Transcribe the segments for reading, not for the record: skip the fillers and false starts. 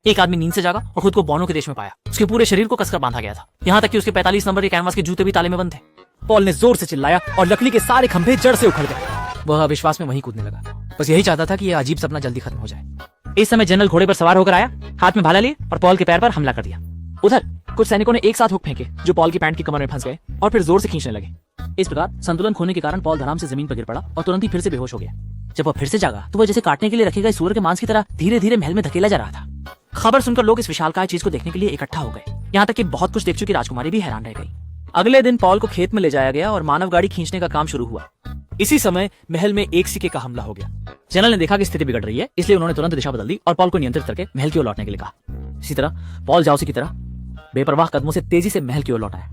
एक आदमी नींद से जागा और खुद को बॉनो के देश में पाया। उसके पूरे शरीर को कसकर बांधा गया था, यहाँ तक कि उसके 45 नंबर के कैनवास के जूते भी ताले में बंद थे। पॉल ने जोर से चिल्लाया और लकड़ी के सारे खंभे जड़ से उखड़ गए। वह अविश्वास में वहीं कूदने लगा, बस यही चाहता था कि यह अजीब सपना जल्दी खत्म हो जाए। इस समय जनरल घोड़े पर सवार होकर आया, हाथ में भाला लिए और पॉल के पैर पर हमला कर दिया। उधर कुछ सैनिकों ने एक साथ हुक फेंके जो पॉल की पैंट की कमर में फंस गए और फिर जोर से खींचने लगे। इस प्रकार संतुलन खोने के कारण पॉल धड़ाम से जमीन पर गिर पड़ा और तुरंत ही फिर से बेहोश हो गया। जब वह फिर से जागा तो वह जैसे काटने के लिए रखे गए सूअर के मांस की तरह धीरे धीरे महल में धकेला जा रहा था। खबर सुनकर लोग इस विशालकाय चीज को देखने के लिए इकट्ठा हो गए, यहाँ तक कि बहुत कुछ देख चुकी राजकुमारी भी हैरान रह गई। अगले दिन पॉल को खेत में ले जाया गया और मानव गाड़ी खींचने का काम शुरू हुआ। इसी समय महल में एक सिक्के का हमला हो गया। जनरल ने देखा कि स्थिति बिगड़ रही है, इसलिए उन्होंने तुरंत दिशा बदल दी और पॉल को नियंत्रित करके महल की ओर लौटने के लिए कहा। इसी तरह पॉल जाओसी की तरह बेपरवाह कदमों से तेजी से महल की ओर लौटा है।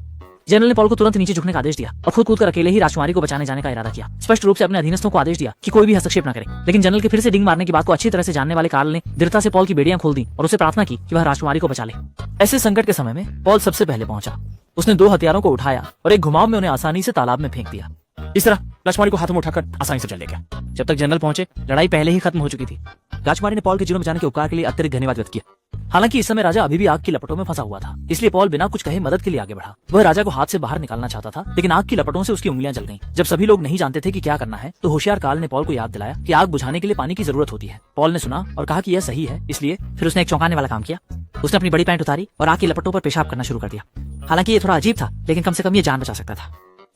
जनरल ने पॉल को तुरंत नीचे झुकने का आदेश दिया और खुद कूदकर अकेले ही राजकुमारी को बचाने जाने का इरादा किया। स्पष्ट रूप से अपने अधीनस्थों को आदेश दिया कि कोई भी हस्तक्षेप न करे। लेकिन जनरल के फिर से डिंग मारने की बात को अच्छी तरह से जानने वाले कार्ल ने दृढ़ता से पॉल की बेड़ियां खोल दी और उसे प्रार्थना की कि वह राजकुमारी को बचा ले। ऐसे संकट के समय में पॉल सबसे पहले पहुंचा। उसने 2 हथियारों को उठाया और एक घुमाव में उन्हें आसानी से तालाब में फेंक दिया। इस तरह राजकुमारी को हाथों में उठाकर आसानी से चल ले गया। जब तक जनरल पहुंचे लड़ाई पहले ही खत्म हो चुकी थी। राजकुमारी ने पॉल के जीवन बचाने के उपकार के लिए अत्यधिक धन्यवाद व्यक्त किया। हालांकि इस समय राजा अभी भी आग की लपटों में फंसा हुआ था, इसलिए पॉल बिना कुछ कहे मदद के लिए आगे बढ़ा। वह राजा को हाथ से बाहर निकालना चाहता था, लेकिन आग की लपटों से उसकी उंगलियां जल गईं। जब सभी लोग नहीं जानते थे कि क्या करना है, तो होशियार कार्ल ने पॉल को याद दिलाया कि आग बुझाने के लिए पानी की जरूरत होती है। पॉल ने सुना और कहा कि यह सही है, इसलिए फिर उसने एक चौंकाने वाला काम किया। उसने अपनी बड़ी पैंट उतारी और आग की लपटों पर पेशाब करना शुरू कर दिया। हालांकि ये थोड़ा अजीब था, लेकिन कम से कम ये जान बचा सकता था।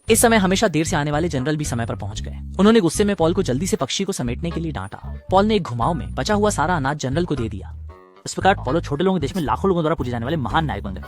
इस समय हमेशा देर से आने वाले जनरल भी समय पर पहुंच गए। उन्होंने गुस्से में पॉल को जल्दी से पक्षी को समेटने के लिए डांटा। पॉल ने एक घुमाव में बचा हुआ सारा अनाज जनरल को दे दिया। इस प्रकार पॉल छोटे लोगों के देश में लाखों लोगों द्वारा पूजे जाने वाले महान नायक बन गए।